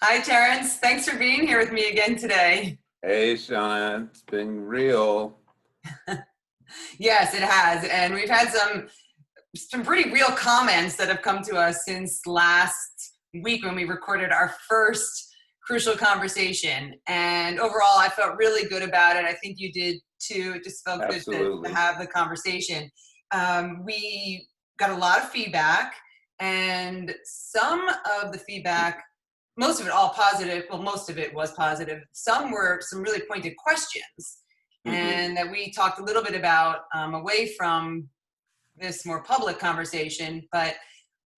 Hi, Terrence. Thanks for being here with me again today. Hey, Sean, it's been real. Yes, it has. And we've had some pretty real comments that have come to us since last week when we recorded our first crucial conversation. And overall, I felt really good about it. I think you did too. It just felt good to Absolutely. have the conversation. We got a lot of feedback, and some of the feedback, most of it all positive. Well, most of it was positive. Some were some really pointed questions, Hmm. and that we talked a little bit about away from this more public conversation. But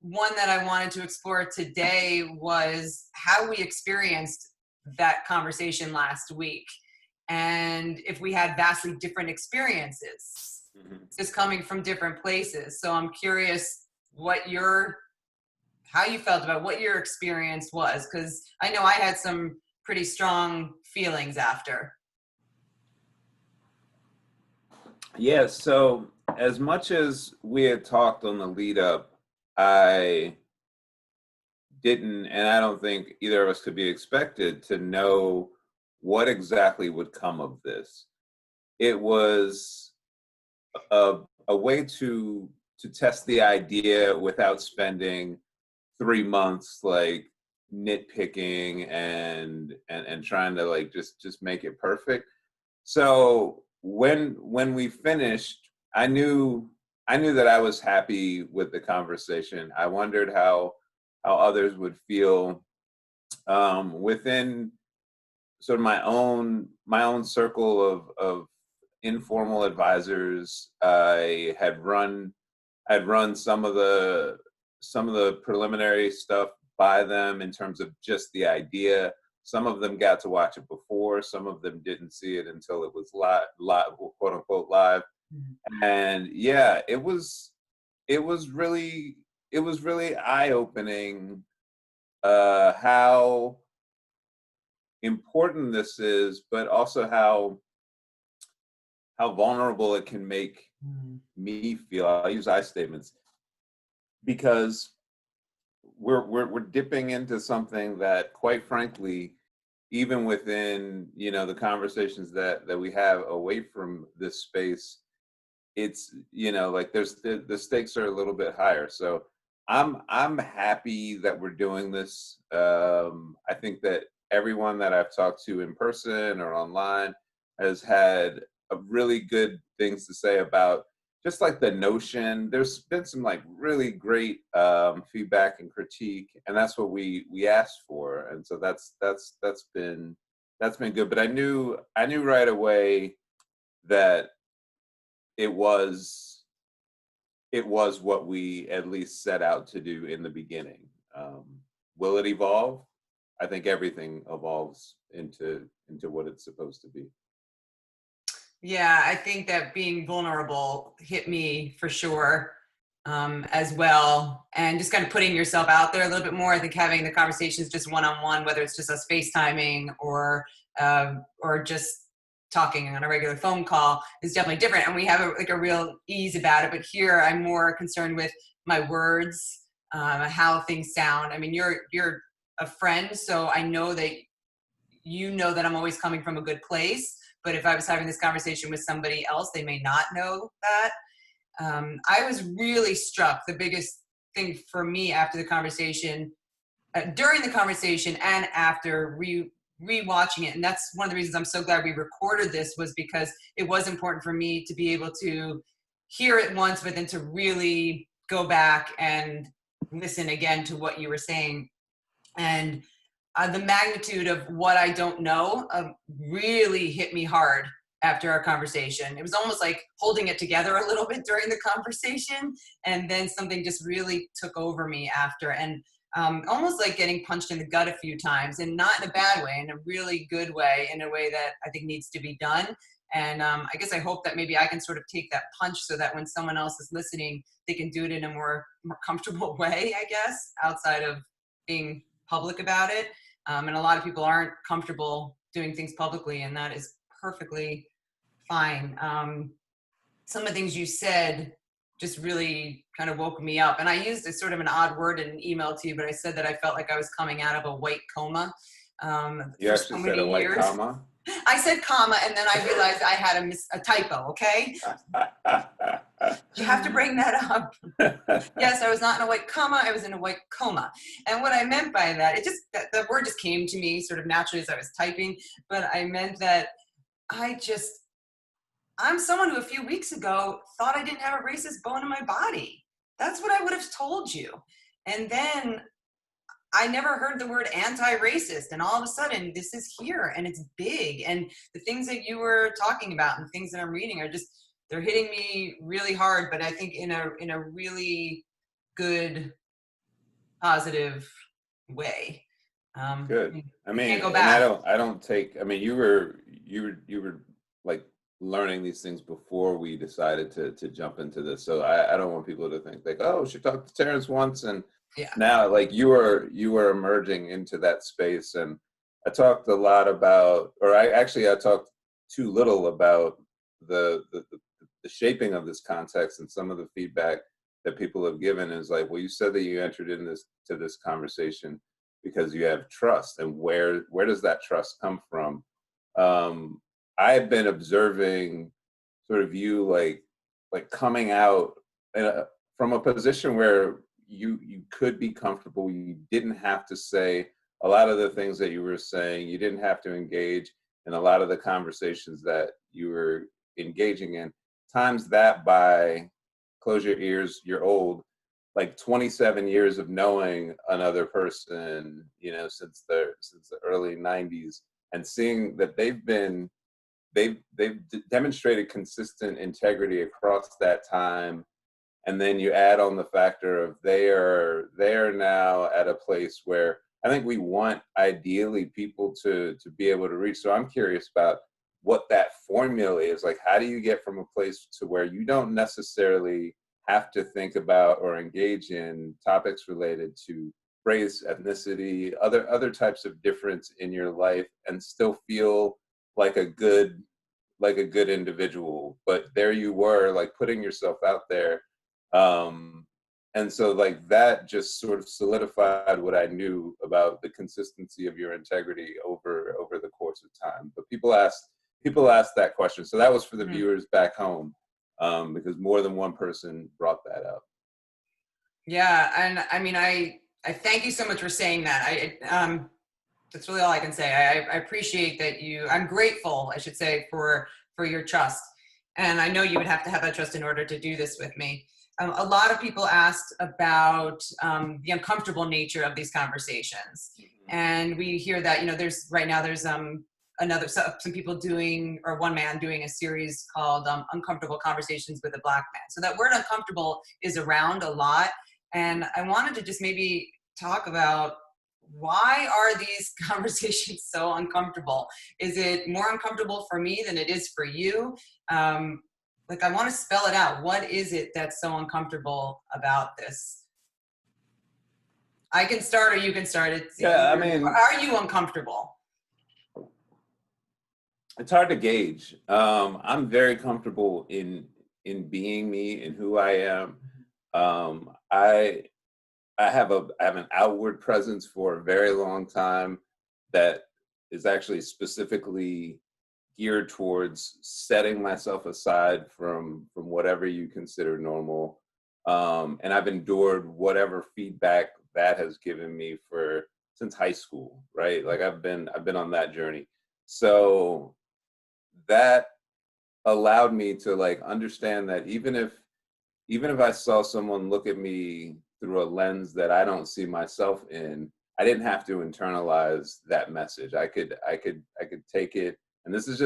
one that I wanted to explore today was how we experienced that conversation last week, and if we had vastly different experiences, Hmm. just coming from different places. So I'm curious what your how you felt about what your experience was, because I know I had some pretty strong feelings after. Yeah, so as much as we had talked on the lead up, I didn't, and I don't think either of us could be expected to know what exactly would come of this. It was a way to test the idea without spending 3 months like nitpicking and trying to like just make it perfect. So when we finished, I knew that I was happy with the conversation. I wondered how others would feel within sort of my own circle of informal advisors. I had run some of the preliminary stuff by them in terms of just the idea. Some of them got to watch it before. Some of them didn't see it until it was live, quote unquote live. And yeah, it was really it was really eye opening how important this is, but also how vulnerable it can make Mm. me feel. I use I statements because we're dipping into something that, quite frankly, even within the conversations that we have away from this space, it's like the stakes are a little bit higher. So I'm happy that we're doing this. I think that everyone that I've talked to in person or online has had a really good things to say about just like the notion. There's been some like really great feedback and critique, and that's what we asked for, and so that's been good. But I knew right away that it was it was what we at least set out to do in the beginning. Um, will it evolve? I think everything evolves into what it's supposed to be. Yeah, I think that being vulnerable hit me for sure, as well. And just kind of putting yourself out there a little bit more. I think having the conversations just one on one, whether it's just us FaceTiming or just talking on a regular phone call, is definitely different. And we have like a real ease about it. But here, I'm more concerned with my words, how things sound. I mean, you're a friend, so I know that you know that I'm always coming from a good place. But if I was having this conversation with somebody else, they may not know that. I was really struck. The biggest thing for me after the conversation, during the conversation, and after rewatching it, and that's one of the reasons I'm so glad we recorded this, was because it was important for me to be able to hear it once, but then to really go back and listen again to what you were saying. And the magnitude of what I don't know really hit me hard after our conversation. It was almost like holding it together a little bit during the conversation, and then something just really took over me after, and almost like getting punched in the gut a few times, and not in a bad way, in a really good way, in a way that I think needs to be done. And I guess I hope that maybe I can sort of take that punch so that when someone else is listening, they can do it in a more comfortable way, I guess, outside of being public about it. And a lot of people aren't comfortable doing things publicly, and that is perfectly fine. Some of the things you said just really kind of woke me up. And I used a sort of an odd word in an email to you, but I said that I felt like I was coming out of a white coma You for actually so said a many white years. comma. I said comma, and then I realized I had a typo, okay? You have to bring that up. Yes, I was not in a white comma, I was in a white coma. And what I meant by that, the word just came to me sort of naturally as I was typing, but I meant that I just, I'm someone who a few weeks ago thought I didn't have a racist bone in my body. That's what I would have told you. And then I never heard the word anti-racist, and all of a sudden this is here and it's big. And the things that you were talking about and things that I'm reading are just, they're hitting me really hard, but I think in a really good, positive way. Good. I You mean, can't go and back. I don't take, I mean, you were like learning these things before we decided to jump into this. So I don't want people to think like, oh, she talked to Terrence once and Yeah. now like you were emerging into that space. And I talked a lot about, or I talked too little about the shaping of this context, and some of the feedback that people have given is like, well, you said that you entered in this to this conversation because you have trust, and where does that trust come from? um I've been observing sort of you like coming out from a position where you could be comfortable. You didn't have to say a lot of the things that you were saying. You didn't have to engage in a lot of the conversations that you were engaging in. Times that by, close your ears, you're old, like 27 years of knowing another person, since the early 90s, and seeing that they've demonstrated consistent integrity across that time. And then you add on the factor of they are now at a place where I think we want ideally people to be able to reach. So I'm curious about what that formula is. Like, how do you get from a place to where you don't necessarily have to think about or engage in topics related to race, ethnicity, other types of difference in your life, and still feel like a good individual? But there you were, like putting yourself out there. um and so like that just sort of solidified what I knew about the consistency of your integrity over the course of time. But people asked that question, so that was for the Mhm. viewers back home, because more than one person brought that up. Yeah, and I mean, I thank you so much for saying that. That's really all I can say. I appreciate that you. I'm grateful, I should say, for your trust, and I know you would have to have that trust in order to do this with me. A lot of people asked about the uncomfortable nature of these conversations, and we hear that there's right now there's some people doing, or one man doing, a series called Uncomfortable Conversations with a Black Man. So that word uncomfortable is around a lot, and I wanted to just maybe talk about, why are these conversations so uncomfortable? Is it more uncomfortable for me than it is for you? Like, I want to spell it out. What is it that's so uncomfortable about this? I can start, or you can start. Yeah, I mean, Are you uncomfortable? it's hard to gauge. I'm very comfortable in being me and who I am. I have an outward presence for a very long time that is actually specifically geared towards setting myself aside from whatever you consider normal. And I've endured whatever feedback that has given me for since high school, right? Like I've been on that journey. So that allowed me to like understand that even if I saw someone look at me through a lens that I don't see myself in, I didn't have to internalize that message. I could take it, and this is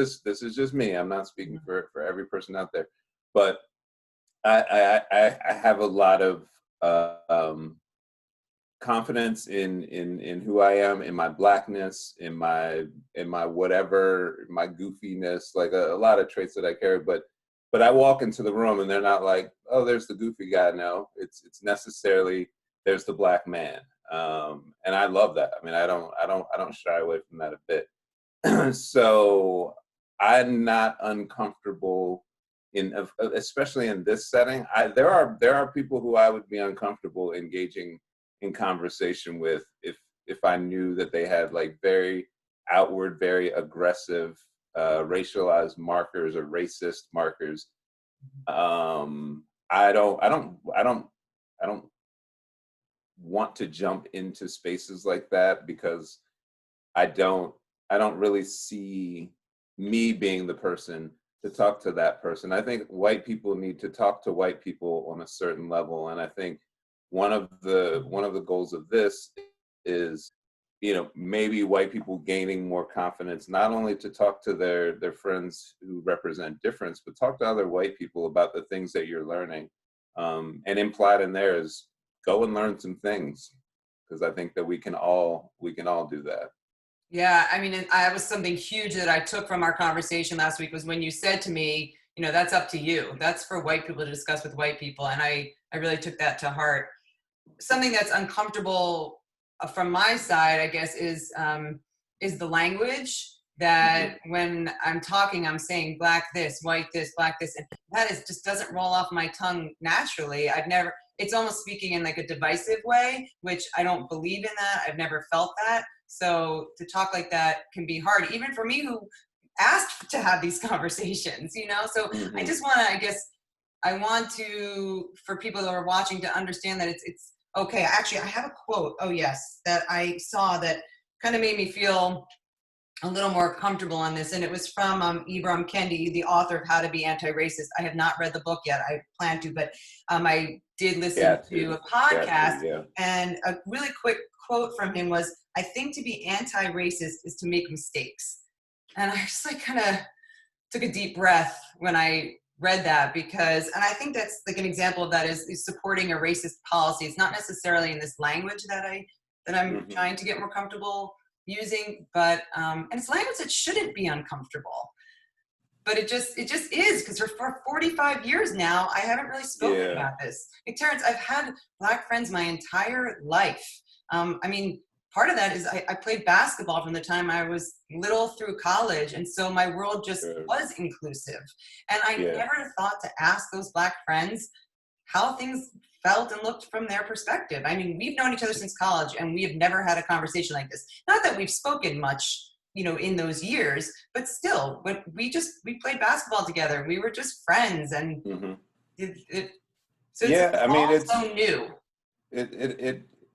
just me. I'm not speaking for every person out there, but I have a lot of confidence in who I am, in my blackness, in my whatever, my goofiness, like a lot of traits that I carry. But I walk into the room and they're not like, oh, there's the goofy guy. No, it's necessarily there's the black man. And I love that. I mean, I don't shy away from that a bit. So I'm not uncomfortable especially in this setting, there are people who I would be uncomfortable engaging in conversation with if I knew that they had like very outward, very aggressive, racialized markers or racist markers. I don't want to jump into spaces like that because I don't I don't really see me being the person to talk to that person. I think white people need to talk to white people on a certain level, and I think one of the goals of this is, maybe white people gaining more confidence, not only to talk to their friends who represent difference, but talk to other white people about the things that you're learning. And implied in there is go and learn some things, because I think that we can all do that. Yeah, I mean, and I was something huge that I took from our conversation last week was when you said to me, that's up to you. That's for white people to discuss with white people. And I really took that to heart. Something that's uncomfortable from my side, I guess, is the language Hmm. that when I'm talking, I'm saying black this, black this, and that is just doesn't roll off my tongue naturally. It's almost speaking in like a divisive way, which I don't believe in that. I've never felt that. So to talk like that can be hard, even for me who asked to have these conversations. So I Hmm. just want to, I guess, I want to, for people that are watching to understand that it's okay. Actually, I have a quote. Oh yes, that I saw that kind of made me feel a little more comfortable on this, and it was from Ibram Kendi, the author of How to Be Anti-Racist. I have not read the book yet. I plan to, but I did listen Got to to, a got to, podcast, yeah. and a really quick quote from him was, "I think to be anti-racist is to make mistakes." And I just like kind of took a deep breath when I read that, and I think that's like an example of that is supporting a racist policy. It's not necessarily in this language that I'm Hmm. trying to get more comfortable using, but and it's language that shouldn't be uncomfortable, but it just is, because for 45 years now I haven't really spoken Yeah. about this. Like, Terrence, I've had black friends my entire life. I mean, part of that is I played basketball from the time I was little through college, and so my world just Sure. was inclusive, and I Yeah. never thought to ask those black friends how things felt and looked from their perspective. I mean, we've known each other since college, and we have never had a conversation like this. Not that we've spoken much, in those years, but still, but we played basketball together. We were just friends, and Hmm. it so it's Yeah. I mean, all so new.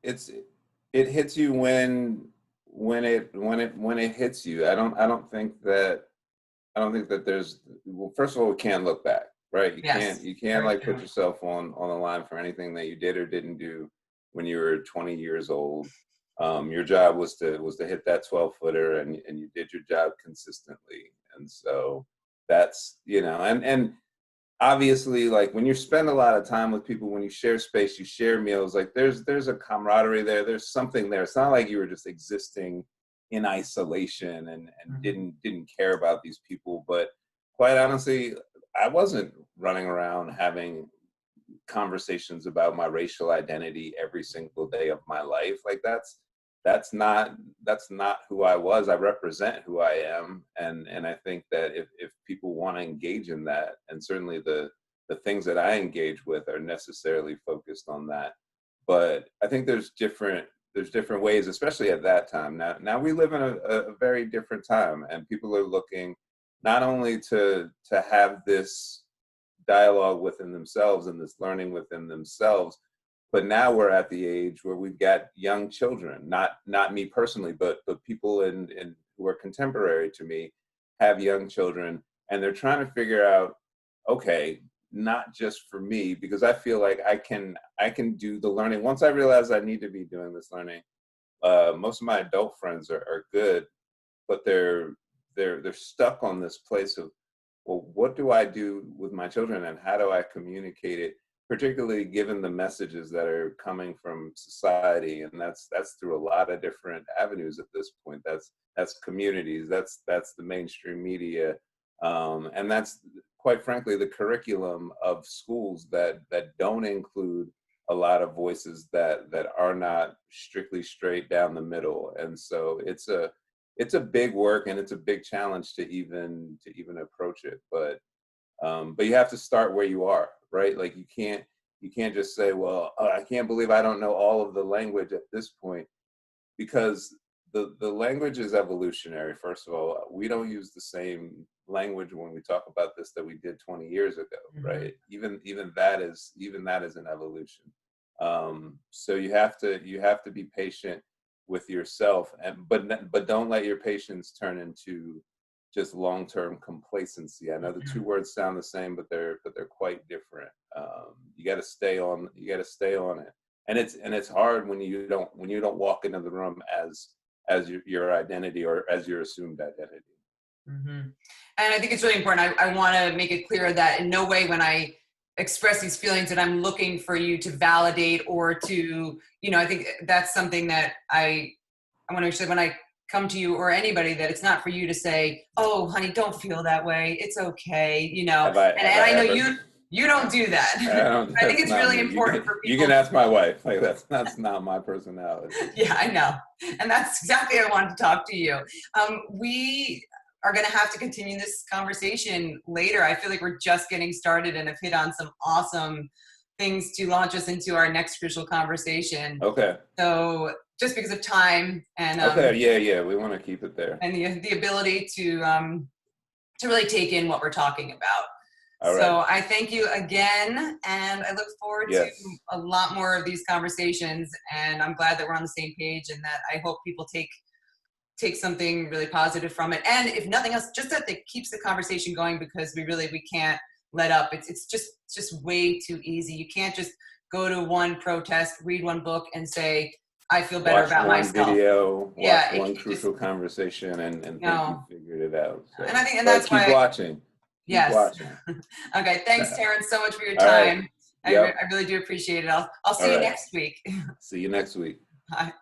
it's it hits you when it hits you. I don't think that there's, well, first of all, we can't look back, right? You can't Yes, you can't very like put true. yourself on the line for anything that you did or didn't do when you were 20 years old. Your job was to hit that 12-footer, and you did your job consistently. And so and obviously, like, when you spend a lot of time with people, when you share space, you share meals, like there's a camaraderie there, there's something there. It's not like you were just existing in isolation and Mhm. didn't care about these people. But quite honestly, I wasn't running around having conversations about my racial identity every single day of my life. Like, that's not who I was. I represent who I am, and I think that if people want to engage in that, and certainly the things that I engage with are necessarily focused on that. But I think there's different ways, especially at that time. Now we live in a very different time, and people are looking not only to have this dialogue within themselves and this learning within themselves, but now we're at the age where we've got young children, not me personally, but people in who are contemporary to me have young children, and they're trying to figure out, okay, not just for me, because I feel like I can do the learning once I realize I need to be doing this learning. Most of my adult friends are good, but they're stuck on this place of, well, what do I do with my children, and how do I communicate it, particularly given the messages that are coming from society. And that's through a lot of different avenues at this point. That's communities, that's the mainstream media, and that's, quite frankly, the curriculum of schools that don't include a lot of voices that are not strictly straight down the middle. And so it's a big work, and it's a big challenge to even approach it. But But you have to start where you are, right? Like you can't just say, well, I can't believe I don't know all of the language at this point, because the language is evolutionary. First of all, we don't use the same language when we talk about this that we did 20 years ago, Mm-hmm. right? Even that is an evolution. So you have to be patient with yourself, and but don't let your patience turn into just long-term complacency. I know the two words sound the same, but they're quite different. You got to stay on. You got to stay on it, and it's hard when you don't walk into the room as your identity, or as your assumed identity. Mm-hmm. And I think it's really important. I want to make it clear that in no way when I express these feelings that I'm looking for you to validate or to, I think that's something that I want to make sure that when I come to you or anybody, that it's not for you to say, oh, honey, don't feel that way. It's okay. And Have I I know ever? you don't do that. I don't. I think That's it's not really me. important for You people can ask my wife. Like that's not my personality. yeah, I know. And that's exactly what I wanted to talk to you. We are going to have to continue this conversation later. I feel like we're just getting started and have hit on some awesome things to launch us into our next crucial conversation. Okay. So just because of time and Okay. Yeah. We want to keep it there. and the ability to really take in what we're talking about. All right. So I thank you again, and I look forward to Yes. a lot more of these conversations. And I'm glad that we're on the same page, and that I hope people take something really positive from it. And if nothing else, just that it keeps the conversation going, because we can't let up. It's just way too easy. You can't just go to one protest, read one book, and say, I feel better Watch about one myself. video, watch Yeah, one crucial conversation, and think you no. figured it out. So, And I think, and but that's keep why. watching. Keep Yes. watching. Okay. Thanks, Terrence, so much for your All right. time. I Yep. really do appreciate it. I'll All see you right. next week. See you next week. Bye.